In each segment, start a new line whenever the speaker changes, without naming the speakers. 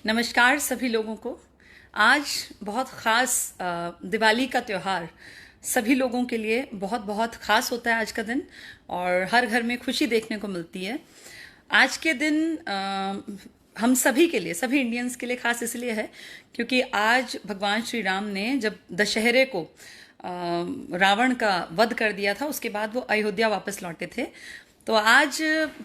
नमस्कार सभी लोगों को। आज बहुत ख़ास दिवाली का त्यौहार सभी लोगों के लिए बहुत बहुत ख़ास होता है आज का दिन, और हर घर में खुशी देखने को मिलती है। आज के दिन हम सभी के लिए, सभी इंडियंस के लिए ख़ास इसलिए है क्योंकि आज भगवान श्री राम ने जब दशहरे को रावण का वध कर दिया था, उसके बाद वो अयोध्या वापस लौटे थे। तो आज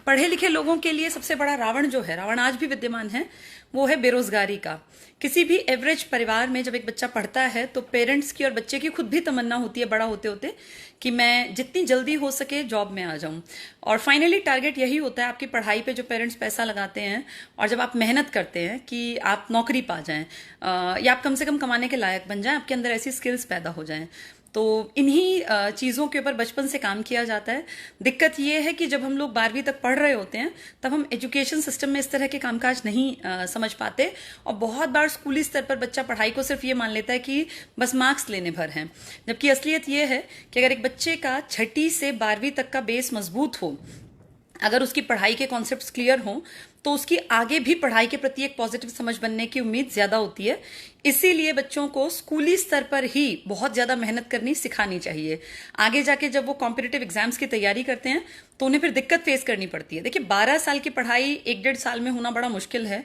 पढ़े लिखे लोगों के लिए सबसे बड़ा रावण जो है, रावण आज भी विद्यमान है, वो है बेरोजगारी का। किसी भी एवरेज परिवार में जब एक बच्चा पढ़ता है तो पेरेंट्स की और बच्चे की खुद भी तमन्ना होती है बड़ा होते होते कि मैं जितनी जल्दी हो सके जॉब में आ जाऊं। और फाइनली टारगेट यही होता है आपकी पढ़ाई पे, जो पेरेंट्स पैसा लगाते हैं और जब आप मेहनत करते हैं कि आप नौकरी पा जाएं या आप कम से कम कमाने के लायक बन जाएं, आपके अंदर ऐसी स्किल्स पैदा हो जाएं। तो इन्हीं चीज़ों के ऊपर बचपन से काम किया जाता है। दिक्कत ये है कि जब हम लोग 12वीं तक पढ़ रहे होते हैं तब हम एजुकेशन सिस्टम में इस तरह के कामकाज नहीं समझ पाते, और बहुत बार स्कूली स्तर पर बच्चा पढ़ाई को सिर्फ ये मान लेता है कि बस मार्क्स लेने भर हैं, जबकि असलियत ये है कि अगर एक बच्चे का 6ठी से 12वीं तक का बेस मजबूत हो, अगर उसकी पढ़ाई के कॉन्सेप्ट्स क्लियर हों, तो उसकी आगे भी पढ़ाई के प्रति एक पॉजिटिव समझ बनने की उम्मीद ज्यादा होती है। इसीलिए बच्चों को स्कूली स्तर पर ही बहुत ज्यादा मेहनत करनी सिखानी चाहिए। आगे जाके जब वो कॉम्पिटिटिव एग्जाम्स की तैयारी करते हैं तो उन्हें फिर दिक्कत फेस करनी पड़ती है। देखिए, 12 साल की पढ़ाई 1-1.5 साल में होना बड़ा मुश्किल है,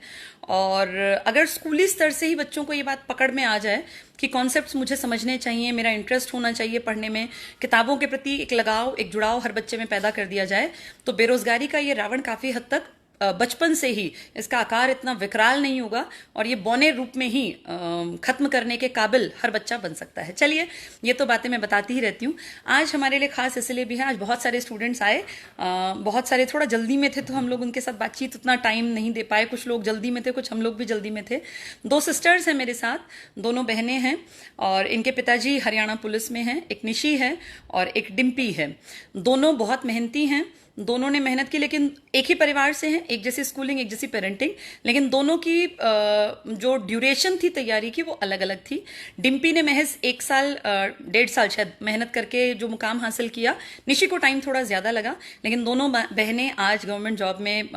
और अगर स्कूली स्तर से ही बच्चों को ये बात पकड़ में आ जाए कि कॉन्सेप्ट्स मुझे समझने चाहिए, मेरा इंटरेस्ट होना चाहिए पढ़ने में, किताबों के प्रति एक लगाव, एक जुड़ाव हर बच्चे में पैदा कर दिया जाए, तो बेरोजगारी का ये रावण काफी हद तक बचपन से ही इसका आकार इतना विकराल नहीं होगा और ये बौने रूप में ही खत्म करने के काबिल हर बच्चा बन सकता है। चलिए, ये तो बातें मैं बताती ही रहती हूँ। आज हमारे लिए खास इसलिए भी है, आज बहुत सारे स्टूडेंट्स आए, बहुत सारे थोड़ा जल्दी में थे तो हम लोग उनके साथ बातचीत उतना टाइम नहीं दे पाए। कुछ लोग जल्दी में थे, कुछ हम लोग भी जल्दी में थे। 2 सिस्टर्स हैं मेरे साथ, दोनों बहनें हैं, और इनके पिताजी हरियाणा पुलिस में हैं। एक निशी है और एक डिम्पी है। दोनों बहुत मेहनती हैं, दोनों ने मेहनत की, लेकिन एक ही परिवार से हैं, एक जैसी स्कूलिंग, एक जैसी पेरेंटिंग, लेकिन दोनों की जो ड्यूरेशन थी तैयारी की वो अलग अलग थी। डिम्पी ने महज 1 साल 1.5 साल शायद मेहनत करके जो मुकाम हासिल किया, निशी को टाइम थोड़ा ज्यादा लगा, लेकिन दोनों बहनें आज गवर्नमेंट जॉब में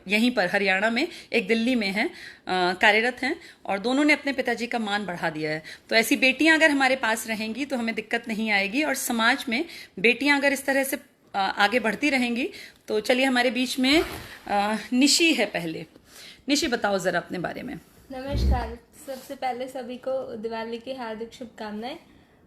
यहीं पर हरियाणा में, एक दिल्ली में है, कार्यरत हैं, और दोनों ने अपने पिताजी का मान बढ़ा दिया है। तो ऐसी बेटियां अगर हमारे पास रहेंगी तो हमें दिक्कत नहीं आएगी, और समाज में बेटियां अगर इस तरह से आगे बढ़ती रहेंगी तो चलिए, हमारे बीच में निशी है। पहले निशी, बताओ जरा अपने बारे में।
नमस्कार, सबसे पहले सभी को दिवाली की हार्दिक शुभकामनाएं।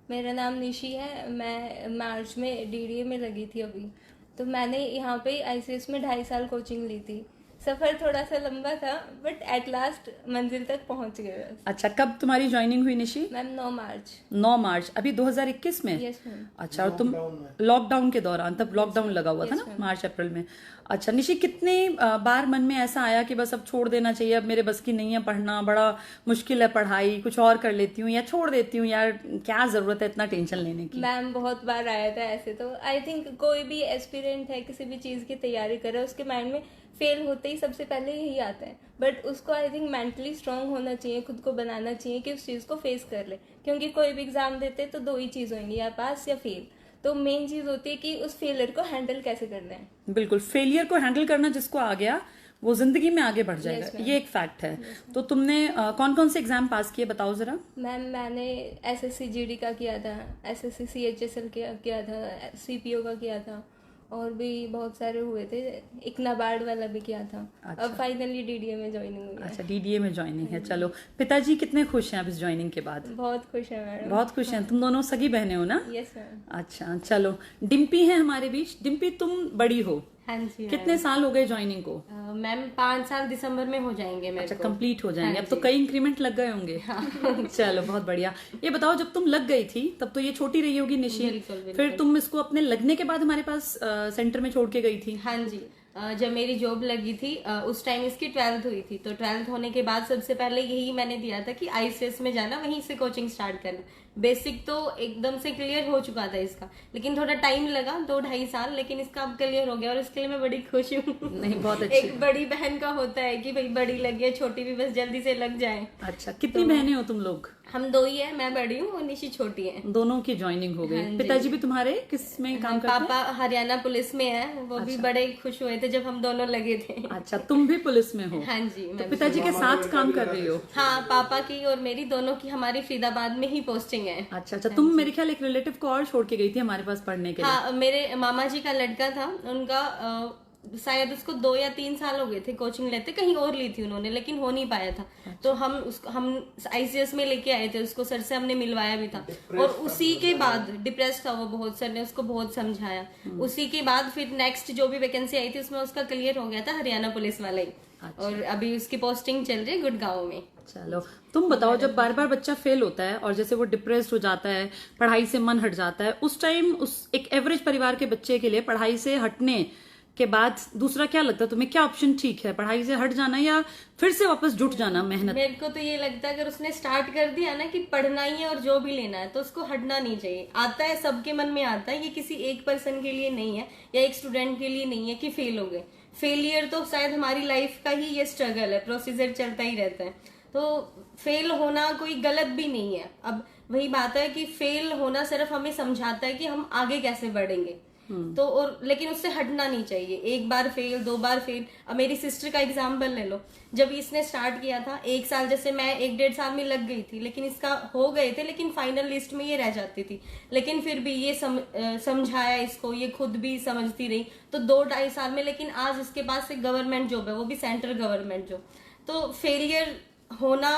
मेरा नाम निशी है। मैं मार्च में डीडीए में लगी थी अभी। तो मैंने यहाँ पे आईसीएस में 2.5 साल कोचिंग ली थी। सफ़र थोड़ा सा लंबा था, बट एट लास्ट मंजिल तक पहुँच गए बस।
अच्छा, कब तुम्हारी ज्वाइनिंग हुई निशी?
मैम 9 मार्च।
9 मार्च, अभी 2021 में?
Yes ma'am.
अच्छा, और तुम लॉकडाउन के दौरान, तब लॉकडाउन लगा हुआ था ना, मार्च अप्रैल में। अच्छा निशी, कितने बार मन में ऐसा आया कि बस अब छोड़ देना चाहिए, अब मेरे बस की नहीं है पढ़ना, बड़ा मुश्किल है पढ़ाई, कुछ और कर लेती हूँ या छोड़ देती हूँ, यार क्या जरूरत है इतना टेंशन लेने की?
मैम बहुत बार आया था ऐसे। तो आई थिंक कोई भी एस्पिरेंट है, किसी भी चीज़ की तैयारी कर रहा है, उसके माइंड में फेल होते ही सबसे पहले यही आता है। बट उसको आई थिंक मेंटली स्ट्रांग होना चाहिए, खुद को बनाना चाहिए कि उस चीज़ को फेस कर ले। क्योंकि कोई भी एग्जाम देते तो 2 ही चीज़ होंगी, या पास या फेल। तो मेन चीज़ होती है कि उस फेलियर को हैंडल कैसे करना है।
बिल्कुल, फेलियर को हैंडल करना जिसको आ गया वो जिंदगी में आगे बढ़ जाएगा। ये एक फैक्ट है। तो तुमने कौन कौन से एग्जाम पास किए, बताओ जरा।
मैम मैंने एसएससी जीडी का किया था, एसएससी सीएचएसएल किया था, सीपीओ का किया था, और भी बहुत सारे हुए थे। एक नाबार्ड वाला भी किया था। अच्छा। अब फाइनली डीडीए में ज्वाइनिंग हुई है।
अच्छा, डीडीए में ज्वाइनिंग है। चलो, पिताजी कितने खुश हैं अब इस ज्वाइनिंग के बाद?
बहुत खुश है मैडम।
बहुत खुश हैं। तुम दोनों सगी बहनें हो ना?
Yes ma'am.
अच्छा, चलो, डिम्पी है हमारे बीच। डिम्पी, तुम बड़ी हो।
हाँ जी।
कितने साल हो गए ज्वाइनिंग को?
मैम 5 साल दिसंबर में हो जाएंगे मेरे
अच्छा,
को।
कंप्लीट हो जाएंगे।
हाँ
अब तो कई इंक्रीमेंट लग गए होंगे। हाँ। चलो, बहुत बढ़िया। ये बताओ, जब तुम लग गई थी तब तो ये छोटी रही होगी निशी। फिर तुम इसको अपने लगने के बाद हमारे पास सेंटर में छोड़ के गई थी।
हाँ जी। जब मेरी जॉब लगी थी उस टाइम इसकी 12th हुई थी। तो 12th होने के बाद सबसे पहले यही मैंने दिया था कि आईसीएस में जाना, वहीं से कोचिंग स्टार्ट करना। बेसिक तो एकदम से क्लियर हो चुका था इसका, लेकिन थोड़ा टाइम लगा, 2-2.5 साल, लेकिन इसका अब क्लियर हो गया और इसके लिए मैं बड़ी खुश हूँ।
नहीं, बहुत अच्छी।
एक बड़ी बहन का होता है कि भाई बड़ी लगी है, छोटी भी बस जल्दी से लग जाए।
अच्छा, कितनी बहनें हो तुम लोग?
हम दो ही है, मैं बड़ी हूँ और निशी छोटी है।
दोनों की ज्वाइनिंग हो गई।
हाँ जी।
पिताजी भी तुम्हारे किस में काम करते हैं?
पापा हरियाणा पुलिस में है, वो भी बड़े खुश हुए थे जब हम दोनों लगे थे।
अच्छा, तुम भी पुलिस में हो?
हाँ जी,
तो
मैं
पिताजी के साथ काम कर रही हो?
हाँ, पापा की और मेरी दोनों की हमारी फरीदाबाद में ही पोस्टिंग है।
अच्छा, तुम मेरे ख्याल एक रिलेटिव को और छोड़ के गई थी हमारे पास पढ़ने के लिए।
हाँ, मेरे मामा जी का लड़का था, उनका शायद उसको 2 या 3 साल हो गए थे कोचिंग लेते, कहीं और ली थी उन्होंने, लेकिन हो नहीं पाया था। तो हम आईसीएस में लेके आए थे उसको, सर से हमने मिलवाया भी था। और उसी के बाद डिप्रेस था वो बहुत, सर ने उसको बहुत समझाया। उसी के बाद फिर नेक्स्ट जो भी वैकेंसी आई थी उसमें उसका क्लियर हो गया था हरियाणा पुलिस वाला ही। और अभी उसकी पोस्टिंग चल रही है गुड़गांव में।
चलो, तुम बताओ, जब बार बार बच्चा फेल होता है और जैसे वो डिप्रेस्ड हो जाता है, पढ़ाई से मन हट जाता है, उस टाइम उस एक एवरेज परिवार के बच्चे के लिए पढ़ाई से हटने के बाद दूसरा क्या लगता है तुम्हें? क्या ऑप्शन ठीक है, पढ़ाई से हट जाना या फिर से वापस जुट जाना मेहनत?
मेरे को तो ये लगता है अगर उसने स्टार्ट कर दिया ना कि पढ़ना ही है और जो भी लेना है, तो उसको हटना नहीं चाहिए। आता है, सबके मन में आता है, ये किसी एक पर्सन के लिए नहीं है या एक स्टूडेंट के लिए नहीं है कि फेल हो गए। फेलियर तो शायद हमारी लाइफ का ही ये स्ट्रगल है, प्रोसीजर चलता ही रहता है। तो फेल होना कोई गलत भी नहीं है। अब वही बात है कि फेल होना सिर्फ हमें समझाता है कि हम आगे कैसे बढ़ेंगे। तो और लेकिन उससे हटना नहीं चाहिए। एक बार फेल, 2 बार फेल। अब मेरी सिस्टर का एग्जाम्पल ले लो, जब इसने स्टार्ट किया था 1 साल, जैसे मैं 1-1.5 साल में लग गई थी, लेकिन इसका हो गए थे, लेकिन फाइनल लिस्ट में ये रह जाती थी। लेकिन फिर भी ये समझाया इसको, ये खुद भी समझती रही, तो 2-2.5 साल में, लेकिन आज इसके पास एक गवर्नमेंट जॉब है, वो भी सेंट्रल गवर्नमेंट जॉब। तो फेलियर होना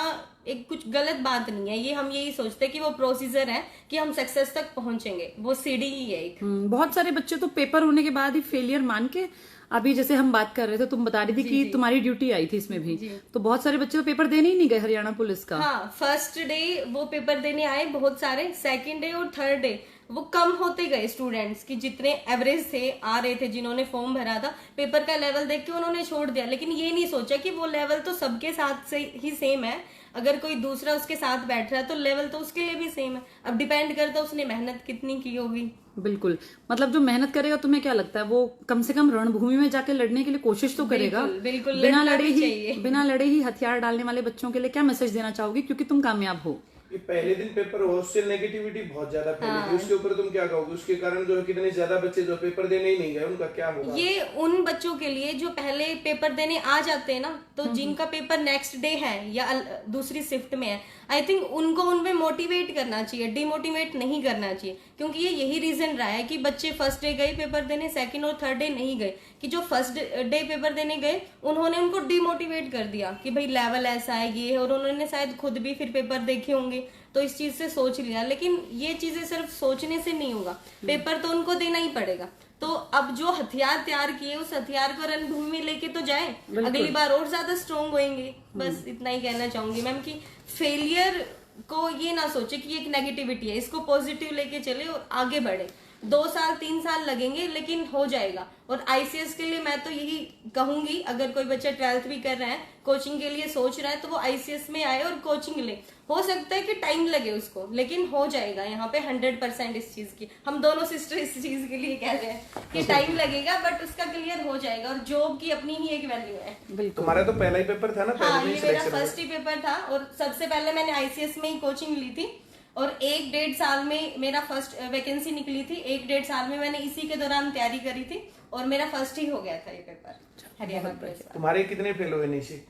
एक कुछ गलत बात नहीं है। ये हम यही सोचते हैं कि वो प्रोसीजर है कि हम सक्सेस तक पहुंचेंगे, वो सीढ़ी ही है एक।
बहुत सारे बच्चे तो पेपर होने के बाद ही फेलियर मान के, अभी जैसे हम बात कर रहे थे, तुम बता रही थी कि तुम्हारी ड्यूटी आई थी इसमें भी, तो बहुत सारे बच्चे तो पेपर देने ही नहीं गए हरियाणा पुलिस का।
हाँ, फर्स्ट डे वो पेपर देने आए बहुत सारे, सेकंड डे और थर्ड डे वो कम होते गए स्टूडेंट्स की, जितने एवरेज थे आ रहे थे, जिन्होंने फॉर्म भरा था, पेपर का लेवल देख के उन्होंने छोड़ दिया। लेकिन ये नहीं सोचा कि वो लेवल तो सबके साथ से ही सेम है, अगर कोई दूसरा उसके साथ बैठ रहा है तो लेवल तो उसके लिए भी सेम है। अब डिपेंड करता है उसने मेहनत कितनी की होगी।
बिल्कुल, मतलब जो मेहनत करेगा, तुम्हें क्या लगता है वो कम से कम रणभूमि में जाके लड़ने के लिए कोशिश तो करेगा?
बिल्कुल,
बिना लड़े ही हथियार डालने वाले बच्चों के लिए क्या मैसेज देना चाहोगी, क्योंकि तुम कामयाब हो?
ये पहले दिन पेपर हॉस्टल नेगेटिविटी बहुत ज्यादा फैली थी, उसके ऊपर तुम क्या कहोगे? उसके कारण जो है कितने ज्यादा बच्चे जो पेपर देने ही नहीं गए, उनका क्या होगा?
ये उन बच्चों के लिए जो पहले पेपर देने आ जाते हैं ना, तो जिनका पेपर नेक्स्ट डे है या दूसरी शिफ्ट में है, आई थिंक उनको उनमें मोटिवेट करना चाहिए, डिमोटिवेट नहीं करना चाहिए। क्योंकि ये यही रीजन रहा है कि बच्चे फर्स्ट डे गए पेपर देने, सेकंड और थर्ड डे नहीं गए, कि जो फर्स्ट डे पेपर देने गए उन्होंने उनको डिमोटिवेट कर दिया कि भाई लेवल ऐसा है, ये है, और उन्होंने शायद खुद भी फिर पेपर देखे होंगे तो इस चीज से सोच लिया। लेकिन ये चीजें सिर्फ सोचने से नहीं होगा, पेपर तो उनको देना ही पड़ेगा। तो अब जो हथियार तैयार किए उस हथियार को रणभूमि में लेके तो जाए, अगली बार और ज्यादा स्ट्रोंग होंगे। बस इतना ही कहना चाहूंगी मैम कि फेलियर को ये ना सोचे कि एक नेगेटिविटी है, इसको पॉजिटिव लेके चले और आगे बढ़े। 2 साल 3 साल लगेंगे लेकिन हो जाएगा। और आईसीएस के लिए मैं तो यही कहूंगी, अगर कोई बच्चा 12th भी कर रहा है, कोचिंग के लिए सोच रहा है, तो वो आईसीएस में आए और कोचिंग ले। हो सकता है कि टाइम लगे उसको, लेकिन हो जाएगा। यहाँ पे 100% इस चीज की, हम दोनों सिस्टर इस चीज के लिए कह रहे हैं कि टाइम लगेगा बट उसका क्लियर हो जाएगा। और जॉब की अपनी ही एक वैल्यू है।
तुम्हारा तो पहला ही पेपर था ना?
हाँ, ये मेरा फर्स्ट ही पेपर था और सबसे पहले मैंने आईसीएस में ही कोचिंग ली थी और 1-1.5 साल में मेरा फर्स्ट वैकेंसी निकली थी। 1-1.5 साल में मैंने इसी के दौरान तैयारी करी थी और मेरा फर्स्ट ही हो गया था ये पेपर हरियाणा पुलिस का।
तुम्हारे कितने फेल हुए निशी?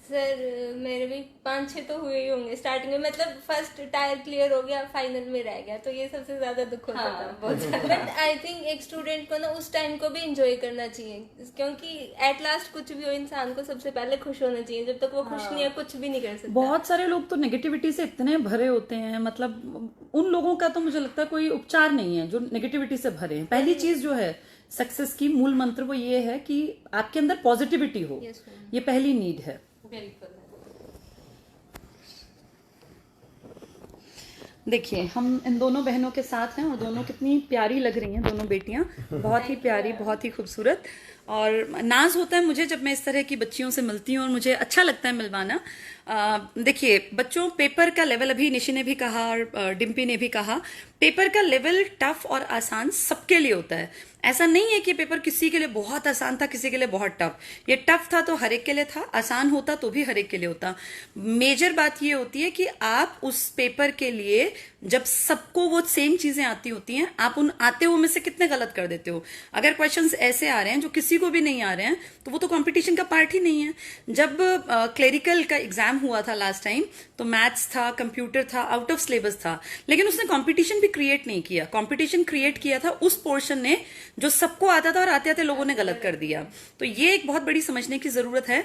सर मेरे भी 5-6 तो हुए ही होंगे स्टार्टिंग में, मतलब फर्स्ट टायर क्लियर हो गया, फाइनल में रह गया, तो ये सबसे ज्यादा दुख होता था। बट आई थिंक एक स्टूडेंट को ना उस टाइम को भी एंजॉय करना चाहिए, क्योंकि एट लास्ट कुछ भी हो इंसान को सबसे पहले खुश होना चाहिए। जब तक वो खुश नहीं है कुछ भी नहीं कर सकता।
बहुत सारे लोग तो नेगेटिविटी से इतने भरे होते हैं, मतलब उन लोगों का तो मुझे लगता है कोई उपचार नहीं है जो नेगेटिविटी से भरे हैं। पहली चीज जो है सक्सेस की मूल मंत्र वो ये है कि आपके अंदर पॉजिटिविटी हो, ये पहली नीड है।
बिल्कुल।
देखिए, हम इन दोनों बहनों के साथ हैं और दोनों कितनी प्यारी लग रही हैं, दोनों बेटियां बहुत ही प्यारी, बहुत ही खूबसूरत। और नाज होता है मुझे जब मैं इस तरह की बच्चियों से मिलती हूँ और मुझे अच्छा लगता है मिलवाना। देखिए, बच्चों पेपर का लेवल, अभी निशी ने भी कहा और डिम्पी ने भी कहा, पेपर का लेवल टफ और आसान सबके लिए होता है। ऐसा नहीं है कि पेपर किसी के लिए बहुत आसान था, किसी के लिए बहुत टफ। ये टफ था तो हर एक के लिए था, आसान होता तो भी हर एक के लिए होता। मेजर बात ये होती है कि आप उस पेपर के लिए, जब सबको वो सेम चीजें आती होती हैं, आप उन आते हुए में से कितने गलत कर देते हो। अगर क्वेश्चंस ऐसे आ रहे हैं जो किसी को भी नहीं आ रहे हैं, तो वो तो कंपटीशन का पार्ट ही नहीं है। जब क्लेरिकल का एग्जाम हुआ था लास्ट टाइम, तो मैथ्स था, कंप्यूटर था, आउट ऑफ सिलेबस था, लेकिन उसने कंपटीशन भी क्रिएट नहीं किया। कंपटीशन क्रिएट किया था उस पोर्शन ने जो सबको आता था और आते आते लोगों ने गलत कर दिया। तो ये एक बहुत बड़ी समझने की जरूरत है।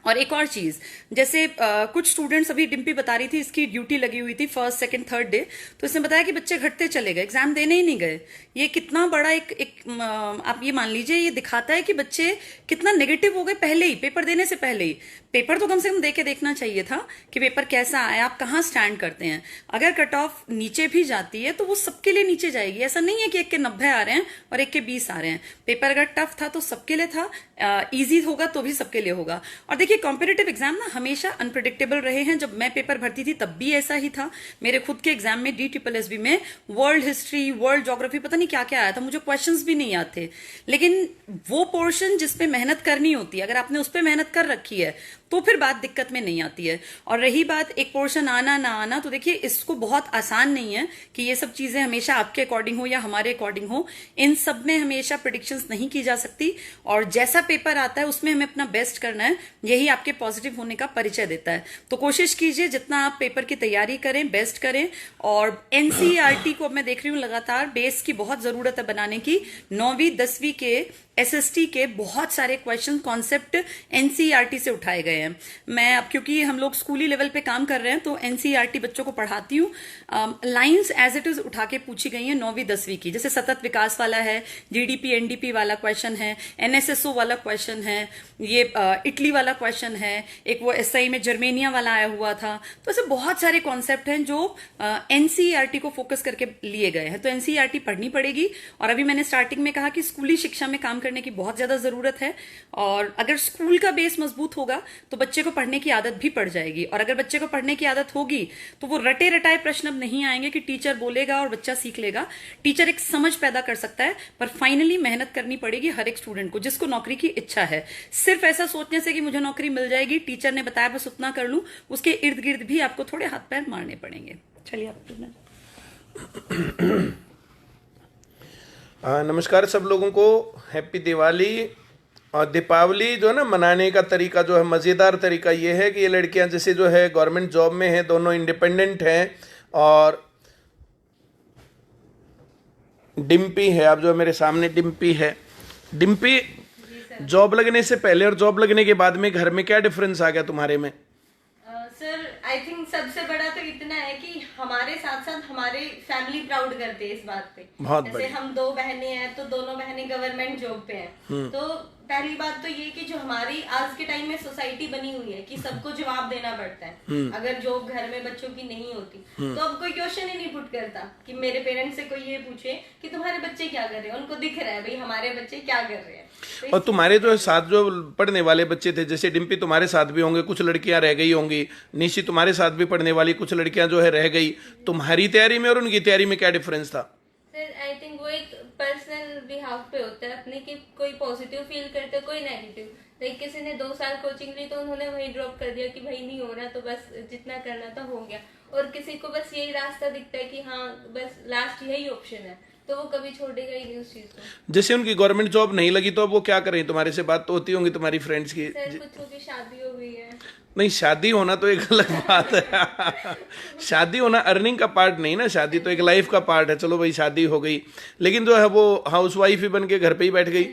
और एक और चीज, जैसे कुछ स्टूडेंट्स, अभी डिम्पी बता रही थी, इसकी ड्यूटी लगी हुई थी फर्स्ट सेकंड थर्ड डे, तो इसने बताया कि बच्चे घटते चले गए, एग्जाम देने ही नहीं गए। ये कितना बड़ा आप ये मान लीजिए, ये दिखाता है कि बच्चे कितना नेगेटिव हो गए पहले ही, पेपर देने से पहले ही। पेपर तो कम से कम दे के देखना चाहिए था कि पेपर कैसा आया, आप कहाँ स्टैंड करते हैं। अगर कट ऑफ नीचे भी जाती है तो वो सबके लिए नीचे जाएगी। ऐसा नहीं है कि एक के 90 आ रहे हैं और एक के 20 आ रहे हैं। पेपर अगर टफ था तो सबके लिए था, इजी होगा तो भी सबके लिए होगा। और देखिए, कॉम्पिटिटिव एग्जाम ना हमेशा अनप्रिडिक्टेबल रहे हैं। जब मैं पेपर भरती थी तब भी ऐसा ही था। मेरे खुद के एग्जाम में DSSB में वर्ल्ड हिस्ट्री, वर्ल्ड ज्योग्राफी, पता नहीं क्या क्या आया था, मुझे क्वेश्चंस भी नहीं आते। लेकिन वो पोर्शन जिसपे मेहनत करनी होती है, अगर आपने उस पर मेहनत कर रखी है तो फिर बात दिक्कत में नहीं आती है। और रही बात एक पोर्शन आना ना आना, तो देखिए इसको बहुत आसान नहीं है कि ये सब चीजें हमेशा आपके अकॉर्डिंग हो या हमारे अकॉर्डिंग हो। इन सब में हमेशा प्रेडिक्शंस नहीं की जा सकती, और जैसा पेपर आता है उसमें हमें अपना बेस्ट करना है। यही आपके पॉजिटिव होने का परिचय देता है। तो कोशिश कीजिए जितना आप पेपर की तैयारी करें, बेस्ट करें। और NCERT को अब मैं देख रही हूँ लगातार बेस की बहुत जरूरत है बनाने की। 9वीं 10वीं के SST के बहुत सारे क्वेश्चन कॉन्सेप्ट NCERT से उठाए गए हैं। मैं अब, क्योंकि हम लोग स्कूली लेवल पे काम कर रहे हैं, तो NCERT बच्चों को पढ़ाती हूँ। लाइंस एज इट इज उठा के पूछी गई है 9वीं 10वीं की। जैसे सतत विकास वाला है, GDP NDP वाला क्वेश्चन है, NSSO वाला क्वेश्चन है, ये इटली वाला क्वेश्चन है, एक वो SI में जर्मेनिया वाला आया हुआ था। तो ऐसे बहुत सारे कॉन्सेप्ट हैं जो NCERT को फोकस करके लिए गए हैं। तो NCERT पढ़नी पड़ेगी। और अभी मैंने स्टार्टिंग में कहा कि स्कूली शिक्षा में काम करने की बहुत ज्यादा जरूरत है। और अगर स्कूल का बेस मजबूत होगा तो बच्चे को पढ़ने की आदत भी पड़ जाएगी। और अगर बच्चे को पढ़ने की आदत होगी तो वो रटे रटाए प्रश्न अब नहीं आएंगे कि टीचर बोलेगा और बच्चा सीख लेगा। टीचर एक समझ पैदा कर सकता है, पर फाइनली मेहनत करनी पड़ेगी हर एक स्टूडेंट को जिसको नौकरी की इच्छा है। सिर्फ ऐसा सोचने से कि मुझे नौकरी मिल जाएगी, टीचर ने बताया बस उतना कर लूं, उसके इर्द गिर्द भी आपको थोड़े हाथ पैर मारने पड़ेंगे। चलिए आप।
नमस्कार सब लोगों को, हैप्पी दिवाली। और दीपावली जो है ना मनाने का तरीका जो है, मज़ेदार तरीका ये है कि ये लड़कियां जैसे जो है गवर्नमेंट जॉब में है, दोनों इंडिपेंडेंट हैं। और डिम्पी है, अब जो मेरे सामने डिम्पी है। डिम्पी, जॉब लगने से पहले और जॉब लगने के बाद में घर में क्या डिफरेंस आ गया तुम्हारे में?
सर आई थिंक सबसे बड़ा तो इतना है कि हमारे साथ साथ हमारे फैमिली प्राउड करते हैं इस बात पे।
बहुत
जैसे हम 2 बहनें हैं तो दोनों बहनें गवर्नमेंट जॉब पे हैं। तो पहली बात तो ये कि जो हमारी आज के टाइम में सोसाइटी बनी हुई है कि सबको जवाब देना पड़ता है। अगर जॉब घर में बच्चों की नहीं होती तो अब कोई क्वेश्चन ही नहीं पुट करता कि मेरे पेरेंट्स से कोई ये पूछे कि तुम्हारे बच्चे क्या कर रहे हैं। उनको दिख रहा है भाई हमारे बच्चे क्या कर रहे हैं।
और तुम्हारे जो साथ जो पढ़ने वाले बच्चे थे, जैसे डिम्पी तुम्हारे साथ भी होंगे, कुछ लड़कियां रह गई होंगी, निशी तुम्हारे साथ भी पढ़ने वाली कुछ लड़कियां जो है रह गई, तुम्हारी तैयारी में और उनकी तैयारी में क्या डिफरेंस था?
सर आई थिंक वो एक पर्सनल बिहाफ पे होता है अपने, कि कोई पॉजिटिव फील करते कोई नेगेटिव। लाइक किसी ने 2 साल कोचिंग ली तो उन्होंने वही ड्रॉप कर दिया कि भाई नहीं हो रहा, तो बस जितना करना था हो गया। और किसी को बस यही रास्ता दिखता है कि हाँ बस लास्ट यही ऑप्शन है, तो वो कभी छोड़ेगा ही नहीं उस चीज को।
जैसे उनकी गवर्नमेंट जॉब नहीं लगी तो अब वो क्या करें? तुम्हारे से बात तो होती होंगी तुम्हारी फ्रेंड्स की?
सर कुछ की शादी हो गई है।
नहीं, शादी होना तो एक अलग बात है। शादी होना अर्निंग का पार्ट नहीं ना, शादी तो एक लाइफ का पार्ट है। चलो भाई शादी हो गई, लेकिन जो है वो हाउसवाइफ ही बन के घर पे ही बैठ गई।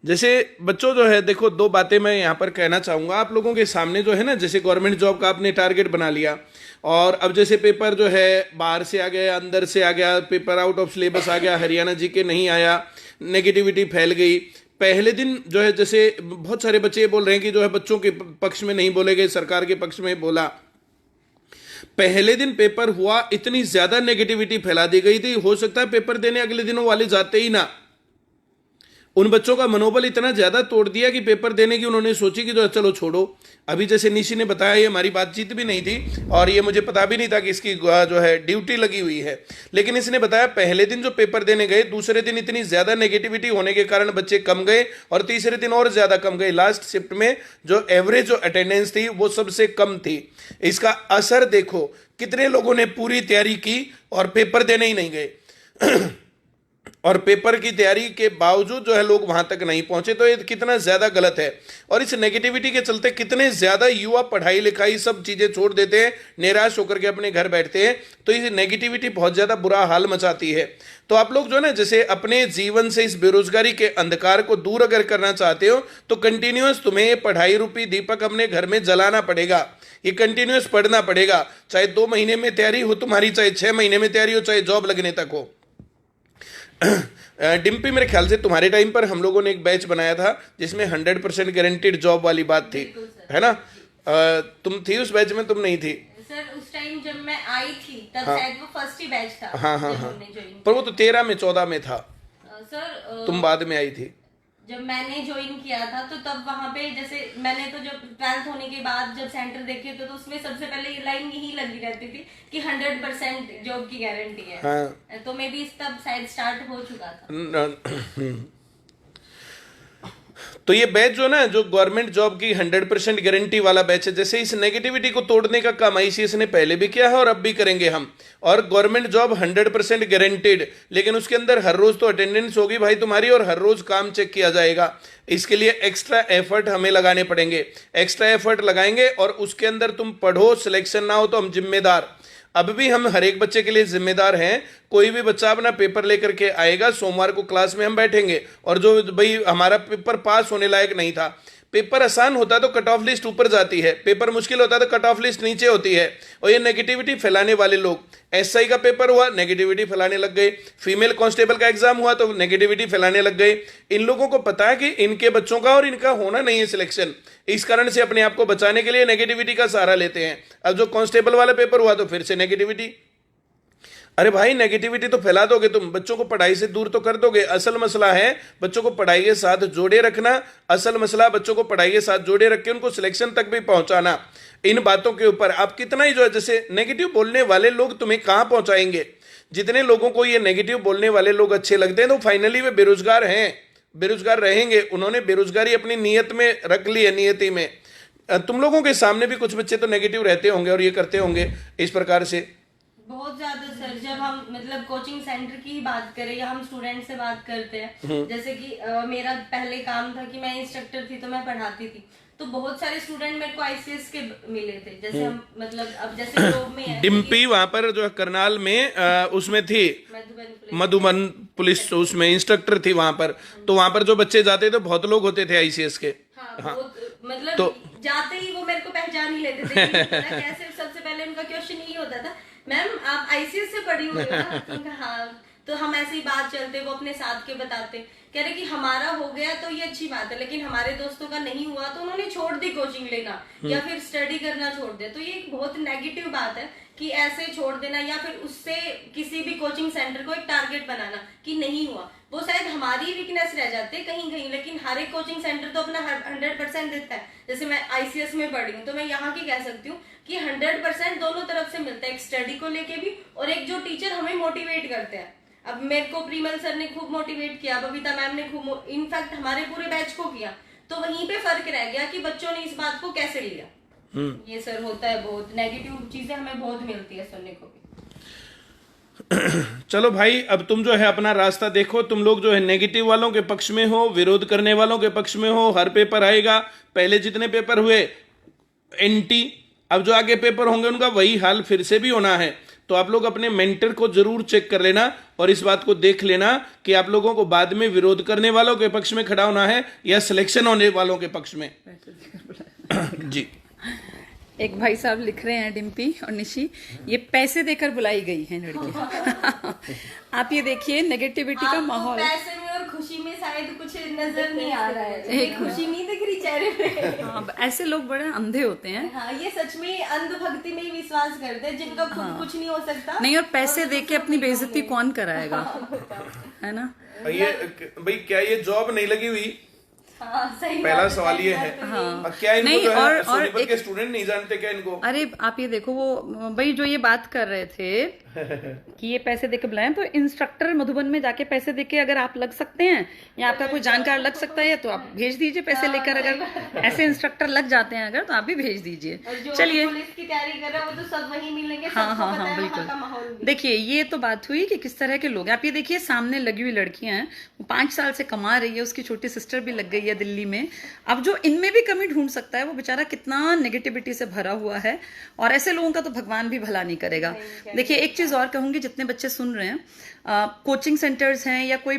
जैसे बच्चों जो है, देखो 2 बातें मैं यहाँ पर कहना चाहूँगा आप लोगों के सामने जो है ना। जैसे गवर्नमेंट जॉब का आपने टारगेट बना लिया, और अब जैसे पेपर जो है बाहर से आ गया, अंदर से आ गया, पेपर आउट ऑफ सिलेबस आ गया, हरियाणा जीके नहीं आया, नेगेटिविटी फैल गई। पहले दिन जो है, जैसे बहुत सारे बच्चे बोल रहे हैं कि जो है बच्चों के पक्ष में नहीं बोले गए, सरकार के पक्ष में बोला। पहले दिन पेपर हुआ, इतनी ज्यादा नेगेटिविटी फैला दी गई थी, हो सकता है पेपर देने अगले दिनों वाले जाते ही ना। उन बच्चों का मनोबल इतना ज्यादा तोड़ दिया कि पेपर देने की उन्होंने सोची कि जो चलो छोड़ो। अभी जैसे निशी ने बताया, ये हमारी बातचीत भी नहीं थी और ये मुझे पता भी नहीं था कि इसकी जो है ड्यूटी लगी हुई है, लेकिन इसने बताया पहले दिन जो पेपर देने गए, दूसरे दिन इतनी ज्यादा नेगेटिविटी होने के कारण बच्चे कम गए और तीसरे दिन और ज्यादा कम गए। लास्ट शिफ्ट में जो एवरेज जो अटेंडेंस थी वो सबसे कम थी। इसका असर देखो, कितने लोगों ने पूरी तैयारी की और पेपर देने ही नहीं गए और पेपर की तैयारी के बावजूद जो है लोग वहां तक नहीं पहुंचे। तो ये कितना ज्यादा गलत है। और इस नेगेटिविटी के चलते कितने ज्यादा युवा पढ़ाई लिखाई सब चीजें छोड़ देते हैं, निराश होकर के अपने घर बैठते हैं। तो ये नेगेटिविटी बहुत ज्यादा बुरा हाल मचाती है। तो आप लोग जो ना जैसे अपने जीवन से इस बेरोजगारी के अंधकार को दूर अगर करना चाहते हो तो कंटिन्यूअस तुम्हें पढ़ाई रूपी दीपक अपने घर में जलाना पड़ेगा। ये कंटिन्यूअस पढ़ना पड़ेगा, चाहे 2 महीने में तैयारी हो तुम्हारी, चाहे 6 महीने में तैयारी हो, चाहे जॉब लगने तक हो। डिम्पी, मेरे ख्याल से तुम्हारे टाइम पर हम लोगों ने एक बैच बनाया था जिसमें 100% गारंटीड जॉब वाली बात थी, है ना? तुम थी उस बैच में? तुम नहीं थी
सर। उस टाइम जब मैं आई थी तब शायद वो फर्स्ट ही बैच था।
हाँ,
जब हमने join
पर वो तो 13 में 14 में था।
सर
तुम बाद में आई थी।
जब मैंने ज्वाइन किया था तो तब वहां पे जैसे मैंने तो जब 12th होने के बाद जब सेंटर देखे तो उसमें सबसे पहले ये लाइन यही लगी रहती थी कि 100% जॉब की गारंटी है।
हाँ।
तो मे बी तब शायद स्टार्ट हो चुका था।
तो ये बैच जो ना, जो गवर्नमेंट जॉब की 100% गारंटी वाला बैच है, जैसे इस नेगेटिविटी को तोड़ने का काम आईसीएस ने पहले भी किया है और अब भी करेंगे हम। और गवर्नमेंट जॉब 100% गारंटीड, लेकिन उसके अंदर हर रोज तो अटेंडेंस होगी भाई तुम्हारी और हर रोज काम चेक किया जाएगा। इसके लिए एक्स्ट्रा एफर्ट हमें लगाने पड़ेंगे, एक्स्ट्रा एफर्ट लगाएंगे और उसके अंदर तुम पढ़ो, सिलेक्शन ना हो तो हम जिम्मेदार। अब भी हम हर एक बच्चे के लिए जिम्मेदार हैं। कोई भी बच्चा अपना पेपर लेकर के आएगा, सोमवार को क्लास में हम बैठेंगे और जो भाई हमारा पेपर पास होने लायक नहीं था, पेपर आसान होता है तो कट ऑफ लिस्ट ऊपर जाती है, पेपर मुश्किल होता है तो कट ऑफ लिस्ट नीचे होती है। और ये नेगेटिविटी फैलाने वाले लोग, एसआई का पेपर हुआ नेगेटिविटी फैलाने लग गए, फीमेल कांस्टेबल का एग्जाम हुआ तो नेगेटिविटी फैलाने लग गए। इन लोगों को पता है कि इनके बच्चों का और इनका होना नहीं है सिलेक्शन, इस कारण से अपने आप को बचाने के लिए नेगेटिविटी का सहारा लेते हैं। अब जो कांस्टेबल वाला पेपर हुआ तो फिर से नेगेटिविटी। अरे भाई नेगेटिविटी तो फैला दोगे तुम, बच्चों को पढ़ाई से दूर तो कर दोगे। असल मसला है बच्चों को पढ़ाई के साथ जोड़े रखना, असल मसला बच्चों को पढ़ाई के साथ जोड़े रख के उनको सिलेक्शन तक भी पहुंचाना। इन बातों के ऊपर आप कितना ही जो है, जैसे नेगेटिव बोलने वाले लोग तुम्हें कहां पहुंचाएंगे। जितने लोगों को ये नेगेटिव बोलने वाले लोग अच्छे लगते हैं तो फाइनली वे बेरोजगार हैं, बेरोजगार रहेंगे। उन्होंने बेरोजगारी अपनी नियत में रख ली है, नियति में। तुम लोगों के सामने भी कुछ बच्चे तो नेगेटिव रहते होंगे और ये करते होंगे इस प्रकार से।
बहुत ज्यादा सर। जब हम मतलब कोचिंग सेंटर की ही बात करें या हम स्टूडेंट से बात करते हैं, जैसे कि मेरा पहले काम था कि मैं इंस्ट्रक्टर थी तो मैं पढ़ाती थी, तो बहुत सारे स्टूडेंट मेरे को आईसीएस के मिले थे। जैसे हम मतलब अब जैसे जॉब में है
डिम्पी वहां पर जो है करनाल में उसमें थी मधुबन पुलिस, उसमें इंस्ट्रक्टर थी वहां पर। तो वहां पर जो बच्चे जाते थे बहुत लोग होते थे आईसीएस के।
हाँ। मतलब तो जाते ही वो मेरे को पहचान ही लेते थे। कैसे सबसे पहले उनका क्वेश्चन यही होता था, मैम आप आईसीएस से पढ़ी हुई हो ना? हाँ। तो हम ऐसे ही बात चलते, वो अपने साथ के बताते, कह रहे कि हमारा हो गया तो ये अच्छी बात है, लेकिन हमारे दोस्तों का नहीं हुआ तो उन्होंने छोड़ दी कोचिंग लेना या फिर स्टडी करना छोड़ दिया। तो ये एक बहुत नेगेटिव बात है कि ऐसे छोड़ देना या फिर उससे किसी भी कोचिंग सेंटर को एक टारगेट बनाना कि नहीं हुआ। वो शायद हमारी वीकनेस रह जाते हैं कहीं कहीं, लेकिन हर एक कोचिंग सेंटर तो अपना 100% देता है। जैसे मैं आईसीएस में पढ़ी हूँ तो मैं यहाँ की कह सकती हूँ कि 100% दोनों तरफ से मिलता है, एक स्टडी को लेके भी और एक जो टीचर हमें मोटिवेट करते हैं। अब मेरे को प्रीमल सर ने खूब मोटिवेट किया, बबीता मैम ने खूब, इनफैक्ट हमारे पूरे बैच को किया। तो वहीं पे फर्क रह गया कि बच्चों ने इस बात को कैसे लिया। ये सर होता है, बहुत नेगेटिव चीजें हमें बहुत मिलती है सुनने को भी।
चलो भाई, अब तुम जो है अपना रास्ता देखो। तुम लोग जो है नेगेटिव वालों के पक्ष में हो, विरोध करने वालों के पक्ष में हो। हर पेपर आएगा, पहले जितने पेपर हुए एंटी, अब जो आगे पेपर होंगे उनका वही हाल फिर से भी होना है। तो आप लोग अपने मेंटर को जरूर चेक कर लेना और इस बात को देख लेना कि आप लोगों को बाद में विरोध करने वालों के पक्ष में खड़ा होना है या सिलेक्शन होने वालों के पक्ष में। जी,
एक भाई साहब लिख रहे हैं, डिम्पी और निशी, ये पैसे देकर बुलाई गई है लड़की। आप ये देखिए नेगेटिविटी का माहौल।
पैसे में और खुशी में शायद कुछ नजर नहीं आ रहा है, एक खुशी नहीं दिख रही चेहरे पे।
हाँ, ऐसे लोग बड़े अंधे होते हैं।
हाँ, ये सच में अंधभक्ति में ही विश्वास करते हैं, जिनका खुद कुछ नहीं हो सकता।
नहीं, और पैसे दे के अपनी बेइज्जती कौन कराएगा, है ना।
ये भाई क्या ये जॉब नहीं लगी हुई?
हाँ, सही
पहला
बात है,
सवाल ये
पहली
है।
बात तो
हाँ। क्या इनको
नहीं,
जो है
और
सोनीपत
एक-
के स्टूडेंट नहीं जानते क्या इनको?
अरे आप ये देखो, वो भाई जो ये बात कर रहे थे कि ये पैसे देके बुलाएं, तो इंस्ट्रक्टर मधुबन में जाके पैसे देके अगर आप लग सकते हैं या आपका कोई जानकार लग सकता है तो आप भेज दीजिए पैसे लेकर। अगर ऐसे इंस्ट्रक्टर लग जाते हैं अगर, तो आप भी भेज दीजिए।
और जो
चलिए,
पुलिस की तैयारी कर रहे हैं वो तो सब वहीं मिलेंगे,
हाँ
सबको
हाँ
पता
हाँ
है वहाँ का
बिल्कुल।
माहौल भी।
देखिए, ये तो बात हुई कि किस तरह के लोग हैं। आप ये देखिए, सामने लगी हुई लड़कियां हैं, वो 5 साल से कमा रही है, उसकी छोटी सिस्टर भी लग गई है दिल्ली में। अब जो इनमें भी कमी ढूंढ सकता है, वो बेचारा कितना नेगेटिविटी से भरा हुआ है, और ऐसे लोगों का तो भगवान भी भला नहीं करेगा। देखिए, एक चीज और कहूंगी, जितने बच्चे सुन रहे हैं, कोचिंग सेंटर्स हैं या कोई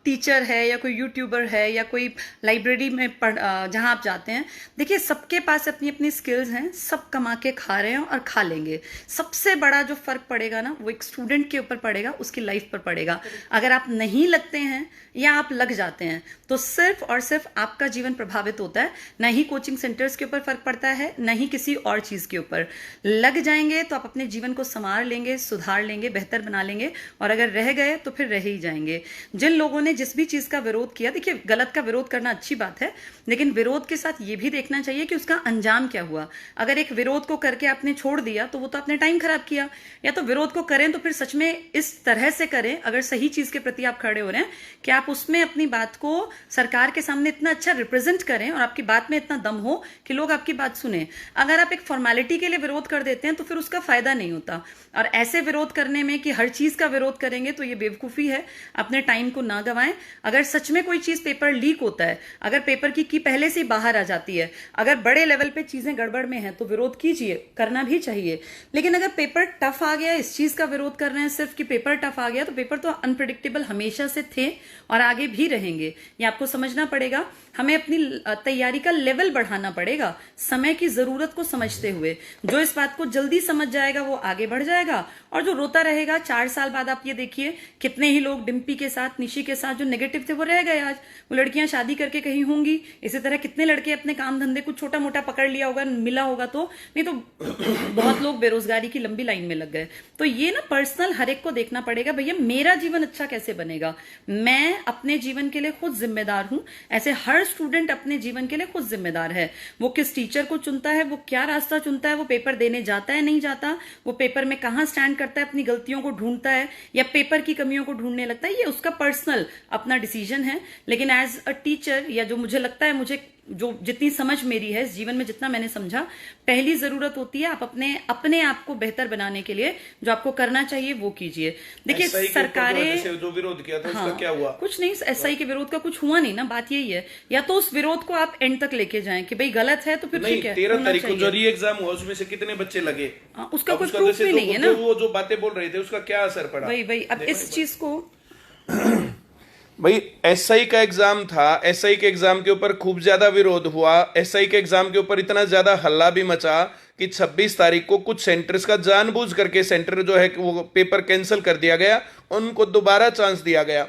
टीचर है या कोई यूट्यूबर है या कोई लाइब्रेरी में जहां आप जाते हैं, देखिए सबके पास अपनी अपनी स्किल्स हैं, सब कमा के खा रहे हैं और खा लेंगे। सबसे बड़ा जो फर्क पड़ेगा ना, वो एक स्टूडेंट के ऊपर पड़ेगा, उसकी लाइफ पर पड़ेगा। अगर आप नहीं लगते हैं या आप लग जाते हैं, तो सिर्फ और सिर्फ आपका जीवन प्रभावित होता है। न ही कोचिंग सेंटर्स के ऊपर फर्क पड़ता है, न ही किसी और चीज के ऊपर। लग जाएंगे तो आप अपने जीवन को संवार लेंगे, सुधार लेंगे, बेहतर बना लेंगे, और अगर रह गए तो फिर रह ही जाएंगे। जिन लोगों ने जिस भी चीज का विरोध किया, देखिए गलत का विरोध करना अच्छी बात है, लेकिन विरोध के साथ ये भी देखना चाहिए कि उसका अंजाम क्या हुआ। अगर एक विरोध को करके आपने छोड़ दिया तो वो तो आपने टाइम खराब किया। या तो विरोध को करें तो फिर सच में इस तरह से करें, अगर सही चीज के प्रति आप खड़े हो रहे हैं, कि आप उसमें अपनी बात को सरकार के सामने इतना अच्छा रिप्रेजेंट करें और आपकी बात में इतना दम हो कि लोग आपकी बात सुने। अगर आप एक फॉर्मेलिटी के लिए विरोध कर देते हैं तो फिर उसका फायदा नहीं होता। और ऐसे विरोध करने में कि हर चीज का विरोध करेंगे तो ये बेवकूफी है। अपने टाइम को ना गवाएं। अगर सच में कोई चीज पेपर लीक होता है, अगर पेपर की पहले से ही बाहर आ जाती है, अगर बड़े लेवल पे चीजें गड़बड़ में हैं, तो विरोध कीजिए, करना भी चाहिए। लेकिन अगर पेपर टफ आ गया, इस चीज का विरोध कर रहे हैं सिर्फ कि पेपर टफ आ गया, तो पेपर तो अनप्रिडिक्टेबल हमेशा से थे और आगे भी रहेंगे। ये आपको समझना पड़ेगा। हमें अपनी तैयारी का लेवल बढ़ाना पड़ेगा, समय की जरूरत को समझते हुए। जो इस बात को जल्दी समझ जाएगा वो आगे बढ़ जाएगा, और जो रोता रहेगा 4 साल बाद, आप ये देखिए कितने ही लोग डिम्पी के साथ, निशी के साथ जो नेगेटिव थे वो रह गए। आज वो लड़कियां शादी करके कहीं होंगी, इसी तरह कितने लड़के अपने काम धंधे कुछ छोटा मोटा पकड़ लिया होगा, मिला होगा तो, नहीं तो बहुत लोग बेरोजगारी की लंबी लाइन में लग गए। तो ये ना पर्सनल हर एक को देखना पड़ेगा, भैया मेरा जीवन अच्छा कैसे बनेगा, मैं अपने जीवन के लिए खुद जिम्मेदार हूं। ऐसे हर स्टूडेंट अपने जीवन के लिए खुद जिम्मेदार है। वो किस टीचर को चुनता है, वो क्या रास्ता चुनता है, वो पेपर देने जाता है नहीं जाता, वो पेपर में कहां स्टैंड करता है, अपनी गलतियों को ढूंढता है या पेपर की कमियों को ढूंढने लगता है, ये उसका पर्सनल अपना डिसीजन है। लेकिन एज अ टीचर, या जो मुझे लगता है, मुझे जो जितनी समझ मेरी है इस जीवन में, जितना मैंने समझा, पहली जरूरत होती है आप अपने आप को बेहतर बनाने के लिए जो आपको करना चाहिए वो कीजिए। देखिए सरकारें
जो विरोध किया था
हाँ,
उसका क्या हुआ?
कुछ नहीं, एसआई के विरोध का कुछ हुआ नहीं ना। बात यही है, या तो उस विरोध को आप एंड तक लेके जाएं कि भाई गलत है तो फिर
नहीं,
ठीक है,
13 तारीख को जो री एग्जाम हुआ उसमें से कितने बच्चे लगे?
उसका कोई
उसका
प्रूफ
जैसे
भी नहीं है ना।
वो जो बातें बोल रहे थे उसका क्या असर पड़ा?
वही अब इस चीज को
भाई एसआई का एग्जाम था, एसआई के एग्जाम के ऊपर खूब ज्यादा विरोध हुआ। एसआई के एग्जाम के ऊपर इतना ज्यादा हल्ला भी मचा कि 26 तारीख को कुछ सेंटर्स का जानबूझ करके सेंटर जो है वो पेपर कैंसिल कर दिया गया, उनको दोबारा चांस दिया गया।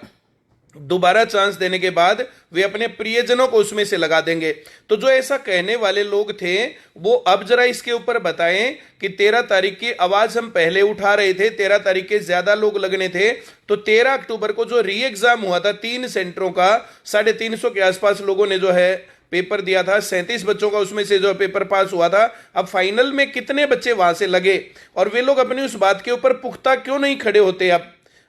दोबारा चांस देने के बाद वे अपने प्रियजनों को उसमें से लगा देंगे। तो जो ऐसा कहने वाले लोग थे वो अब जरा इसके ऊपर बताएं कि 13 तारीख की आवाज हम पहले उठा रहे थे, 13 तारीख के ज्यादा लोग लगने थे, तो 13 अक्टूबर को जो री एग्जाम हुआ था 3 सेंटरों का, 350 के आसपास लोगों ने जो है पेपर दिया था, 37 बच्चों का उसमें से जो पेपर पास हुआ था। अब फाइनल में कितने बच्चे वहां से लगे, और वे लोग अपनी उस बात के ऊपर पुख्ता क्यों नहीं खड़े होते?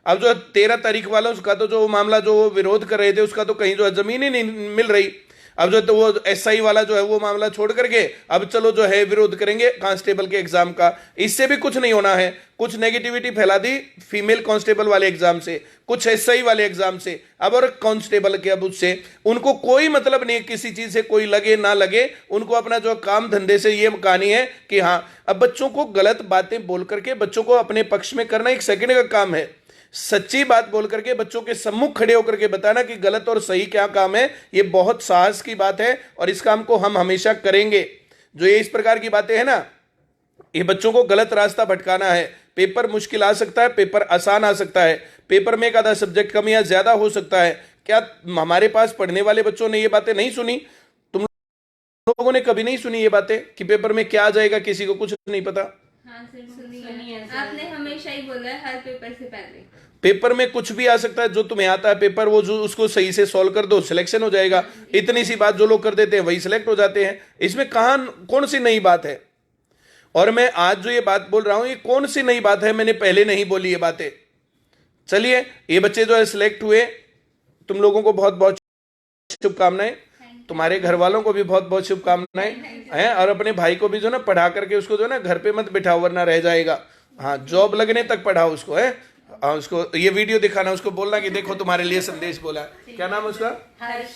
अब जो 13 तारीख वाला उसका तो जो मामला जो विरोध कर रहे थे उसका तो कहीं जो है जमीन ही नहीं मिल रही। अब जो तो वो एसआई वाला जो है वो मामला छोड़ करके अब चलो जो है विरोध करेंगे कांस्टेबल के एग्जाम का। इससे भी कुछ नहीं होना है। कुछ नेगेटिविटी फैला दी फीमेल कांस्टेबल वाले एग्जाम से, कुछ एसआई वाले एग्जाम से, अब और कांस्टेबल के अब उससे उनको कोई मतलब नहीं, किसी चीज से कोई लगे ना लगे, उनको अपना जो काम धंधे से ये कहानी है कि हाँ अब बच्चों को गलत बातें बोल करके बच्चों को अपने पक्ष में करना एक सेकंड का काम है। सच्ची बात बोल करके बच्चों के सम्मुख खड़े होकर के बताना कि गलत और सही क्या काम है, ये बहुत साहस की बात है और इस काम को हम हमेशा करेंगे। जो ये इस प्रकार की बातें हैं ना, ये बच्चों को गलत रास्ता भटकाना है। पेपर मुश्किल आ सकता है, पेपर आसान आ सकता है, पेपर में एक आधा सब्जेक्ट कम या ज्यादा हो सकता है, क्या हमारे पास पढ़ने वाले बच्चों ने ये बातें नहीं सुनी? तुम लोगों ने कभी नहीं सुनी ये बातें कि पेपर में क्या आ जाएगा, किसी को कुछ नहीं पता?
हाँ सर, सुनिए, आपने हमेशा ही बोला है हर पेपर से पहले
पेपर में कुछ भी आ सकता है। जो तुम्हें आता है पेपर, वो जो उसको सही से सॉल्व कर दो, सिलेक्शन हो जाएगा। इतनी सी बात जो लोग कर देते हैं वही सिलेक्ट हो जाते हैं। इसमें कहां कौन सी नई बात है? और मैं आज जो ये बात बोल रहा हूं, ये कौन सी नई बात है? मैंने पहले नहीं बोली ये बातें। चलिए, ये बच्चे जो है सिलेक्ट हुए, तुम लोगों को बहुत बहुत शुभकामनाएं, तुम्हारे घर वालों को भी बहुत बहुत शुभकामनाएं हैं, और अपने भाई को भी जो ना पढ़ा करके उसको जो ना घर पे मत बिठाओ, वरना रह जाएगा। हाँ, जॉब लगने तक पढ़ाओ उसको, है। उसको ये वीडियो दिखाना, उसको बोलना कि देखो तुम्हारे लिए संदेश बोला। क्या नाम है उसका?
हर्ष।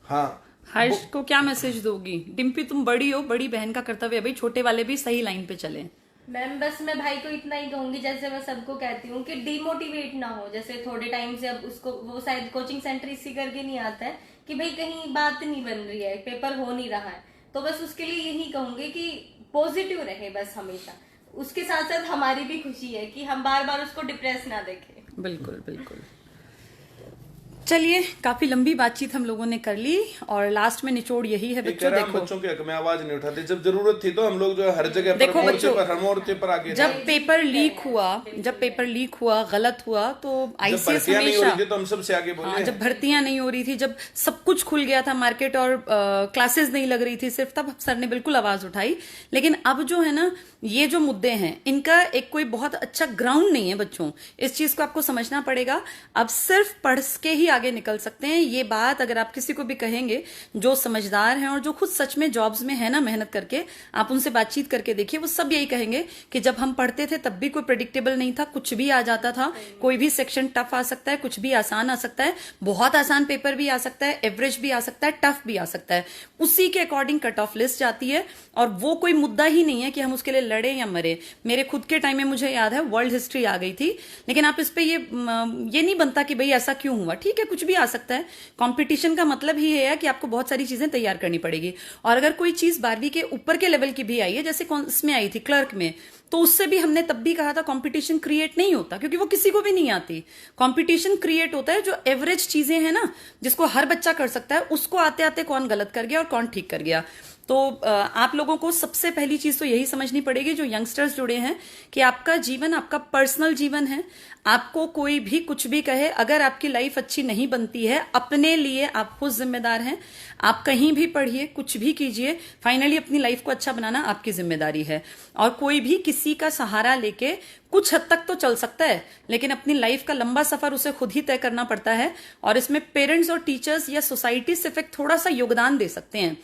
हाँ,
हर्ष को क्या मैसेज दोगी? डिम्पी, तुम बड़ी हो, बड़ी बहन का कर्तव्य है भाई, छोटे वाले भी सही लाइन पे चले।
मैम बस मैं भाई को इतना ही कहूंगी, जैसे मैं सबको कहती हूँ कि डिमोटिवेट ना हो। जैसे थोड़े टाइम से अब उसको, वो शायद कोचिंग सेंटर इसी करके नहीं आता है कि भाई कहीं बात नहीं बन रही है, पेपर हो नहीं रहा है, तो बस उसके लिए यही कहूंगी कि पॉजिटिव रहे बस हमेशा। उसके साथ साथ हमारी भी खुशी है कि हम बार बार उसको डिप्रेस ना देखें।
बिल्कुल बिल्कुल। चलिए, काफी लंबी बातचीत हम लोगों ने कर ली, और लास्ट में निचोड़ यही है बच्चों, देखो
बच्चों के हक में आवाज नहीं उठाते। जब जरूरत थी तो हम लोग जो है हर जगह पर
देखो
मोर्चे
बच्चों,
पर, हर मोर्चे पर आगे
जब पेपर लीक हुआ गलत हुआ, तो आईसीएस
नहीं हो
हमेशा,
रही थी तो हम सबसे आगे बोले।
हाँ, जब भर्तियां नहीं हो रही थी, जब सब कुछ खुल गया था मार्केट और क्लासेस नहीं लग रही थी सिर्फ, तब सर ने बिल्कुल आवाज उठाई। लेकिन अब जो है ना, ये जो मुद्दे हैं, इनका एक कोई बहुत अच्छा ग्राउंड नहीं है बच्चों। इस चीज को आपको समझना पड़ेगा। अब सिर्फ पढ़ के ही आगे निकल सकते हैं। ये बात अगर आप किसी को भी कहेंगे जो समझदार हैं और जो खुद सच में जॉब्स में है ना मेहनत करके, आप उनसे बातचीत करके देखिए, वो सब यही कहेंगे कि जब हम पढ़ते थे तब भी कोई प्रेडिक्टेबल नहीं था, कुछ भी आ जाता था। कोई भी सेक्शन टफ आ सकता है, कुछ भी आसान आ सकता है, बहुत आसान पेपर भी आ सकता है, एवरेज भी आ सकता है, टफ भी आ सकता है। उसी के अकॉर्डिंग कट ऑफ लिस्ट जाती है, और वो कोई मुद्दा ही नहीं है कि हम उसके लिए लड़े या मरे। मेरे खुद के टाइम में मुझे याद है वर्ल्ड हिस्ट्री आ गई थी, लेकिन आप इस पे ये नहीं बनता कि भाई ऐसा क्यों हुआ। ठीक है, कुछ भी आ सकता है। कंपटीशन का मतलब ही है कि आपको बहुत सारी चीजें तैयार करनी पड़ेगी, और अगर कोई चीज 12वीं के ऊपर के लेवल की भी आई है, जैसे इसमें आई थी क्लर्क में, तो उससे भी हमने तब भी कहा था कंपटीशन क्रिएट नहीं होता, क्योंकि वो किसी को भी नहीं आती। कंपटीशन क्रिएट होता है जो एवरेज चीजें हैं ना, जिसको हर बच्चा कर सकता है, उसको आते आते कौन गलत कर गया और कौन ठीक कर गया। तो आप लोगों को सबसे पहली चीज तो यही समझनी पड़ेगी, जो यंगस्टर्स जुड़े हैं, कि आपका जीवन आपका पर्सनल जीवन है। आपको कोई भी कुछ भी कहे, अगर आपकी लाइफ अच्छी नहीं बनती है, अपने लिए आप खुद जिम्मेदार हैं। आप कहीं भी पढ़िए, कुछ भी कीजिए, फाइनली अपनी लाइफ को अच्छा बनाना आपकी जिम्मेदारी है। और कोई भी किसी का सहारा लेके कुछ हद तक तो चल सकता है, लेकिन अपनी लाइफ का लंबा सफर उसे खुद ही तय करना पड़ता है। और इसमें पेरेंट्स और टीचर्स या सोसाइटी सिर्फ एक थोड़ा सा योगदान दे सकते हैं,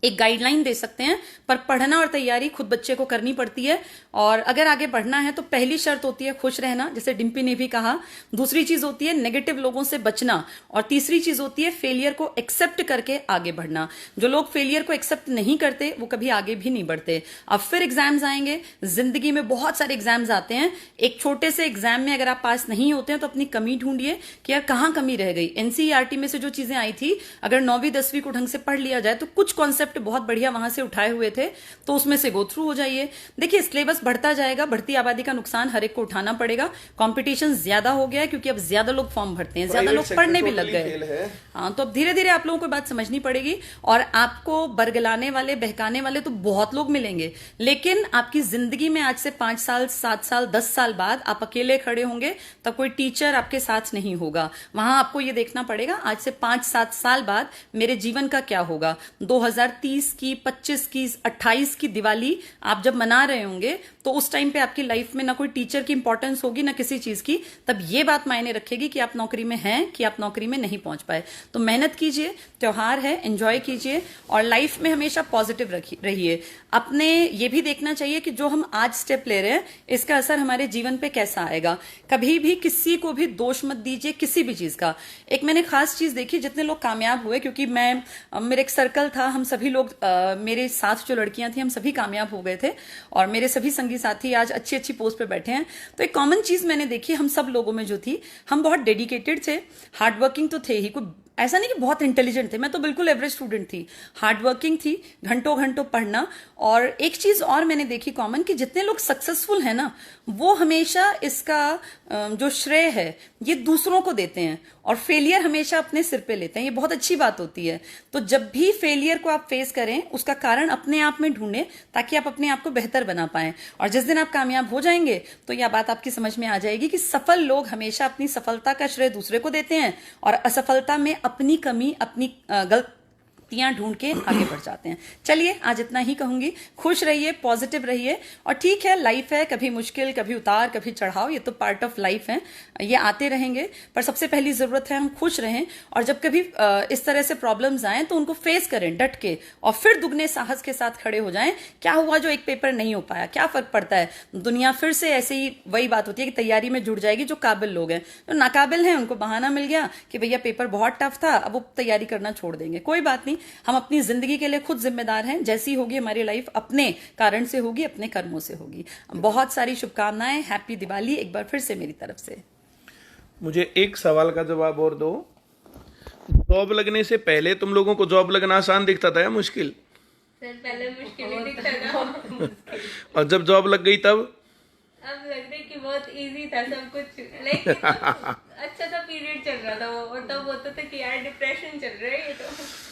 एक गाइडलाइन दे सकते हैं, पर पढ़ना और तैयारी खुद बच्चे को करनी पड़ती है। और अगर आगे बढ़ना है तो पहली शर्त होती है खुश रहना, जैसे डिम्पी ने भी कहा। दूसरी चीज होती है नेगेटिव लोगों से बचना, और तीसरी चीज होती है फेलियर को एक्सेप्ट करके आगे बढ़ना। जो लोग फेलियर को एक्सेप्ट नहीं करते वो कभी आगे भी नहीं बढ़ते। अब फिर एग्जाम्स आएंगे, जिंदगी में बहुत सारे एग्जाम्स आते हैं। एक छोटे से एग्जाम में अगर आप पास नहीं होते हैं तो अपनी कमी ढूंढिए कि यार कहाँ कमी रह गई। एनसीईआरटी में से जो चीजें आई थी, अगर 9वीं 10वीं को ढंग से पढ़ लिया जाए तो कुछ कॉन्सेप्ट बहुत बढ़िया वहां से उठाए हुए थे, तो उसमें से गो थ्रू हो जाइए। देखिए, सिलेबस बढ़ता जाएगा, बढ़ती आबादी का नुकसान हर एक को उठाना पड़ेगा। कंपटीशन ज्यादा हो गया है क्योंकि अब ज्यादा लोग फॉर्म भरते हैं, ज्यादा लोग पढ़ने भी लग गए। हाँ, तो अब धीरे धीरे आप लोगों को बात समझनी पड़ेगी। और आपको बरगलाने वाले, बहकाने वाले तो बहुत लोग मिलेंगे, लेकिन आपकी जिंदगी में आज से 5 साल 7 साल 10 साल बाद आप अकेले खड़े होंगे, तब कोई टीचर आपके साथ नहीं होगा। वहां आपको ये देखना पड़ेगा आज से 5-7 साल बाद मेरे जीवन का क्या होगा। 2030 की, 25 की, 28 की दिवाली आप जब मना रहे होंगे, तो उस टाइम पे आपकी लाइफ में ना कोई टीचर की इंपॉर्टेंस होगी ना किसी चीज की। तब ये बात मायने रखेगी कि आप नौकरी में हैं कि आप नौकरी में नहीं पहुंच पाए। तो मेहनत कीजिए, त्योहार है, एंजॉय कीजिए, और लाइफ में हमेशा पॉजिटिव रहिए। अपने ये भी देखना चाहिए कि जो हम आज स्टेप ले रहे हैं, इसका असर हमारे जीवन पे कैसा आएगा। कभी भी किसी को भी दोष मत दीजिए किसी भी चीज का। एक मैंने खास चीज देखी, जितने लोग कामयाब हुए, क्योंकि मेरे एक सर्कल था, हम सभी लोग, मेरे साथ जो लड़कियां थी, हम सभी कामयाब हो गए थे, और मेरे सभी संगी साथी आज अच्छी अच्छी पोस्ट पे बैठे हैं। तो एक कॉमन चीज मैंने देखी हम सब लोगों में जो थी, हम बहुत डेडिकेटेड थे, हार्डवर्किंग तो थे ही, कोई ऐसा नहीं कि बहुत इंटेलिजेंट थे, मैं तो बिल्कुल एवरेज स्टूडेंट थी, हार्डवर्किंग थी, घंटों घंटों पढ़ना। और एक चीज और मैंने देखी कॉमन, कि जितने लोग सक्सेसफुल हैं ना, वो हमेशा इसका जो श्रेय है ये दूसरों को देते हैं, और फेलियर हमेशा अपने सिर पे लेते हैं, ये बहुत अच्छी बात होती है। तो जब भी फेलियर को आप फेस करें उसका कारण अपने आप में ढूंढें ताकि आप अपने आप को बेहतर बना पाएं। और जिस दिन आप कामयाब हो जाएंगे तो यह बात आपकी समझ में आ जाएगी कि सफल लोग हमेशा अपनी सफलता का श्रेय दूसरे को देते हैं और असफलता में अपनी कमी, अपनी गलतियां ढूंढ के आगे बढ़ जाते हैं। चलिए आज इतना ही कहूंगी, खुश रहिए, पॉजिटिव रहिए। और ठीक है, लाइफ है, कभी मुश्किल, कभी उतार, कभी चढ़ाव, ये तो पार्ट ऑफ लाइफ है, ये आते रहेंगे। पर सबसे पहली जरूरत है हम खुश रहें और जब कभी इस तरह से प्रॉब्लम्स आए तो उनको फेस करें डट के और फिर दुगने साहस के साथ खड़े हो जाएं। क्या हुआ जो एक पेपर नहीं हो पाया, क्या फर्क पड़ता है, दुनिया फिर से ऐसे ही वही बात होती है कि तैयारी में जुड़ जाएगी। जो काबिल लोग हैं, जो नाकाबिल हैं, उनको बहाना मिल गया कि भैया पेपर बहुत टफ था, अब वो तैयारी करना छोड़ देंगे। कोई बात नहीं, हम अपनी जिंदगी के लिए खुद जिम्मेदार हैं। जैसी होगी हमारी लाइफ अपने कारण से होगी, अपने कर्मों से होगी। बहुत सारी शुभकामनाएं, हैप्पी दिवाली एक बार फिर से मेरी तरफ से।
मुझे एक सवाल का जवाब और दो। जॉब लगने से पहले तुम लोगों को जॉब लगना आसान दिखता था या मुश्किल?
सर पहले मुश्किल ही दिखता था,
और जब जॉब लग गई तब?
अब लग रहा है कि बहुत इजी था सब कुछ। लाइक अच्छा सा पीरियड चल रहा था वो, और तब होता था कि यार डिप्रेशन चल रहा है ये तो।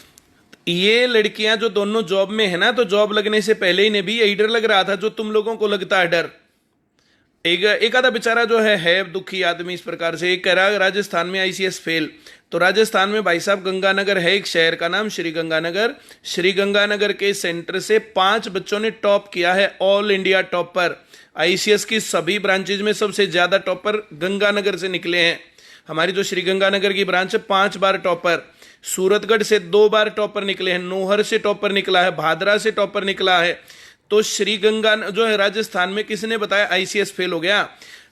ये लड़कियां जो दोनों जॉब में है ना, तो जॉब लगने से पहले इन्हें भी यही डर लग रहा था जो तुम लोगों को लगता है डर। एक आधा बेचारा जो है दुखी आदमी इस प्रकार से। एक कह रहा है राजस्थान में आईसीएस फेल। तो राजस्थान में भाई साहब गंगानगर है एक शहर का नाम, श्री गंगानगर। श्री गंगानगर के सेंटर से 5 बच्चों ने टॉप किया है, ऑल इंडिया टॉपर। आईसीएस की सभी ब्रांचेज में सबसे ज्यादा टॉपर गंगानगर से निकले हैं। हमारी जो श्री गंगानगर की ब्रांच है 5 बार टॉपर, सूरतगढ़ से 2 बार टॉपर निकले हैं, नौहर से टॉपर निकला है, भादरा से टॉपर निकला है। तो श्री गंगा जो है राजस्थान में, किसने बताया आईसीएस फेल हो गया?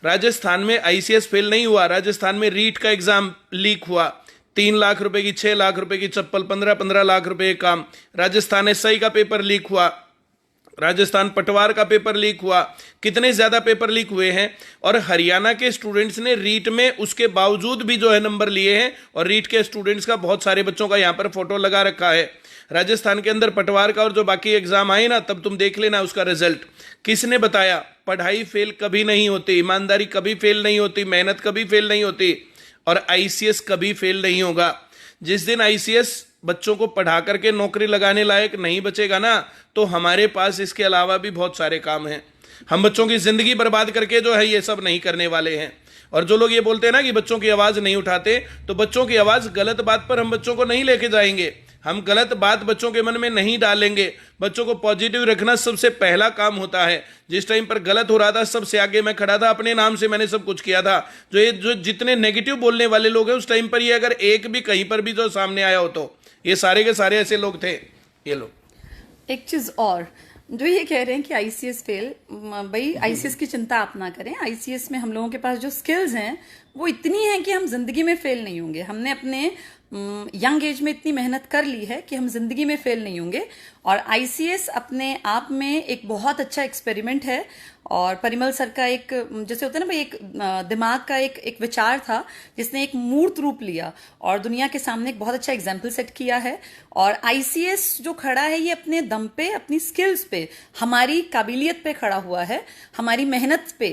राजस्थान में आईसीएस फेल नहीं हुआ, राजस्थान में रीट का एग्जाम लीक हुआ। 3 लाख रुपए की, 6 लाख रुपए की चप्पल, 15-15 लाख रुपए का काम। राजस्थान एसआई का पेपर लीक हुआ, राजस्थान पटवार का पेपर लीक हुआ। कितने ज्यादा पेपर लीक हुए हैं। और हरियाणा के स्टूडेंट्स ने रीट में उसके बावजूद भी जो है नंबर लिए हैं। और रीट के स्टूडेंट्स का, बहुत सारे बच्चों का यहां पर फोटो लगा रखा है। राजस्थान के अंदर पटवार का और जो बाकी एग्जाम आए ना, तब तुम देख लेना उसका रिजल्ट। किसने बताया? पढ़ाई फेल कभी नहीं होती, ईमानदारी कभी फेल नहीं होती, मेहनत कभी फेल नहीं होती, और आईसीएस कभी फेल नहीं होगा। जिस दिन आईसीएस बच्चों को पढ़ा करके नौकरी लगाने लायक नहीं बचेगा ना, तो हमारे पास इसके अलावा भी बहुत सारे काम हैं। हम बच्चों की जिंदगी बर्बाद करके जो है ये सब नहीं करने वाले हैं। और जो लोग ये बोलते हैं ना कि बच्चों की आवाज नहीं उठाते, तो बच्चों की आवाज गलत बात पर हम बच्चों को नहीं लेके जाएंगे, हम गलत बात बच्चों के मन में नहीं डालेंगे। बच्चों को पॉजिटिव रखना सबसे पहला काम होता है। जिस टाइम पर गलत हो रहा था, सबसे आगे मैं खड़ा था, अपने नाम से मैंने सब कुछ किया था। जो जितने नेगेटिव बोलने वाले लोग हैं, उस टाइम पर ये अगर एक भी कहीं पर भी जो सामने आया हो, तो ये सारे के सारे ऐसे लोग थे। ये लोग
एक चीज और जो ये कह रहे हैं कि आईसीएस फेल, भाई आईसीएस की चिंता आप ना करें। आईसीएस में हम लोगों के पास जो स्किल्स हैं वो इतनी हैं कि हम जिंदगी में फेल नहीं होंगे। हमने अपने यंग एज में इतनी मेहनत कर ली है कि हम जिंदगी में फेल नहीं होंगे। और आईसीएस अपने आप में एक बहुत अच्छा एक्सपेरिमेंट है। और परिमल सर का एक, जैसे होता है ना भाई, एक दिमाग का एक विचार था जिसने एक मूर्त रूप लिया और दुनिया के सामने एक बहुत अच्छा एग्जाम्पल सेट किया है। और आईसीएस जो खड़ा है ये अपने दम पे, अपनी स्किल्स पे, हमारी काबिलियत पे खड़ा हुआ है, हमारी मेहनत पे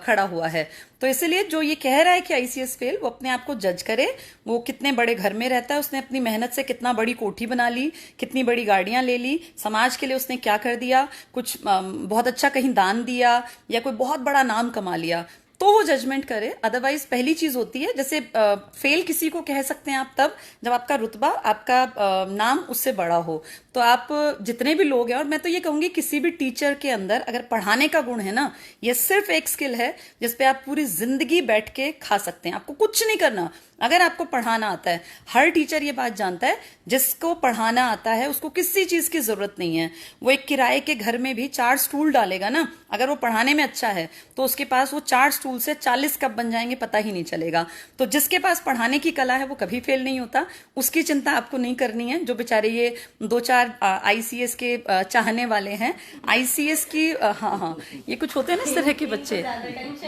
खड़ा हुआ है। तो इसलिए जो ये कह रहा है कि आईसीएस फेल, वो अपने आप को जज करे। वो कितने बड़े घर में रहता है, उसने अपनी मेहनत से कितना बड़ी कोठी बना ली, कितनी बड़ी गाड़ियां ले ली, समाज के लिए उसने क्या कर दिया, कुछ बहुत अच्छा कहीं दान दिया या कोई बहुत बड़ा नाम कमा लिया, तो वो जजमेंट करे। अदरवाइज पहली चीज होती है, जैसे फेल किसी को कह सकते हैं आप तब जब आपका रुतबा, आपका नाम उससे बड़ा हो। तो आप जितने भी लोग हैं, और मैं तो ये कहूंगी किसी भी टीचर के अंदर अगर पढ़ाने का गुण है ना, ये सिर्फ एक स्किल है जिसपे आप पूरी जिंदगी बैठ के खा सकते हैं। आपको कुछ नहीं करना अगर आपको पढ़ाना आता है। हर टीचर ये बात जानता है, जिसको पढ़ाना आता है उसको किसी चीज की जरूरत नहीं है। वो एक किराए के घर में भी 4 स्टूल डालेगा ना, अगर वो पढ़ाने में अच्छा है तो उसके पास वो 4 स्टूल से 40 कप बन जाएंगे, पता ही नहीं चलेगा। तो जिसके पास पढ़ाने की कला है वो कभी फेल नहीं होता, उसकी चिंता आपको नहीं करनी है। जो बेचारे ये 2-4 बार आईसीएस के चाहने वाले हैं। आईसीएस की हाँ, ये कुछ होते हैं ना इस तरह के बच्चे।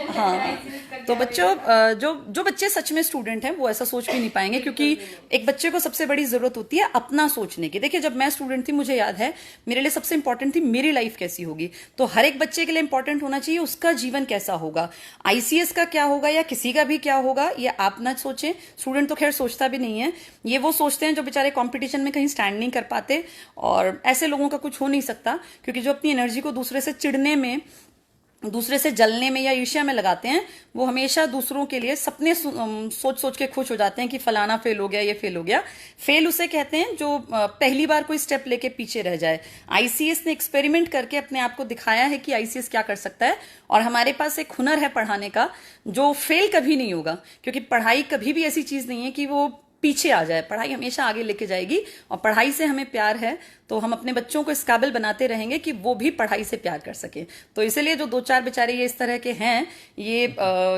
हाँ, तो बच्चों जो बच्चे सच में स्टूडेंट हैं वो ऐसा सोच भी नहीं पाएंगे, क्योंकि एक बच्चे को सबसे बड़ी जरूरत होती है अपना सोचने की। देखिए, जब मैं स्टूडेंट थी मुझे याद है मेरे लिए सबसे इंपॉर्टेंट थी मेरी लाइफ कैसी होगी। तो हर एक बच्चे के लिए इंपॉर्टेंट होना चाहिए उसका जीवन कैसा होगा। आईसीएस का क्या होगा या किसी का भी क्या होगा ये आप ना सोचें। स्टूडेंट तो खैर सोचता भी नहीं है, ये वो सोचते हैं जो बेचारे कंपटीशन में कहीं स्टैंड नहीं कर पाते। और ऐसे लोगों का कुछ हो नहीं सकता, क्योंकि जो अपनी एनर्जी को दूसरे से चिढ़ने में, दूसरे से जलने में या ईर्ष्या में लगाते हैं, वो हमेशा दूसरों के लिए सपने सोच सोच के खुश हो जाते हैं कि फलाना फेल हो गया, ये फेल हो गया। फेल उसे कहते हैं जो पहली बार कोई स्टेप लेके पीछे रह जाए। आईसीएस ने एक्सपेरिमेंट करके अपने आप को दिखाया है कि आईसीएस क्या कर सकता है, और हमारे पास एक हुनर है पढ़ाने का जो फेल कभी नहीं होगा, क्योंकि पढ़ाई कभी भी ऐसी चीज नहीं है कि वो पीछे आ जाए। पढ़ाई हमेशा आगे लेके जाएगी, और पढ़ाई से हमें प्यार है तो हम अपने बच्चों को इस काबिल बनाते रहेंगे कि वो भी पढ़ाई से प्यार कर सके। तो इसलिए जो 2-4 बेचारे ये इस तरह के हैं, ये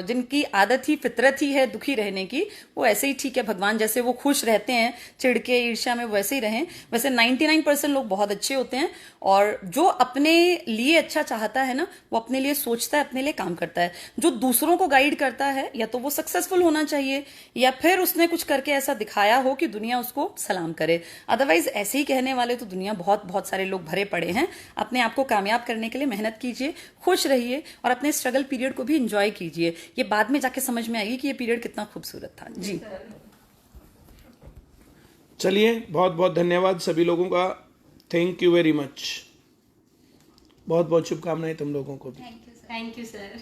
जिनकी आदत ही फितरत ही है दुखी रहने की, वो ऐसे ही ठीक है। भगवान जैसे वो खुश रहते हैं चिढ़ के ईर्ष्या में, वैसे ही रहें। वैसे 99% लोग बहुत अच्छे होते हैं, और जो अपने लिए अच्छा चाहता है ना वो अपने लिए सोचता है, अपने लिए काम करता है। जो दूसरों को गाइड करता है या तो वो सक्सेसफुल होना चाहिए, या फिर उसने कुछ करके ऐसा दिखाया हो कि दुनिया उसको सलाम करे। अदरवाइज ऐसे ही कहने वाले तो दुनिया बहुत सारे लोग भरे पड़े हैं। अपने आप को कामयाब करने के लिए मेहनत कीजिए, खुश रहिए, और अपने स्ट्रगल पीरियड को भी एंजॉय कीजिए। ये बाद में जाके समझ में आएगी कि ये पीरियड कितना खूबसूरत था। जी
चलिए, बहुत बहुत धन्यवाद सभी लोगों का। Thank you very much. बहुत बहुत शुभकामनाएं तुम लोगों को भी।
Thank you sir.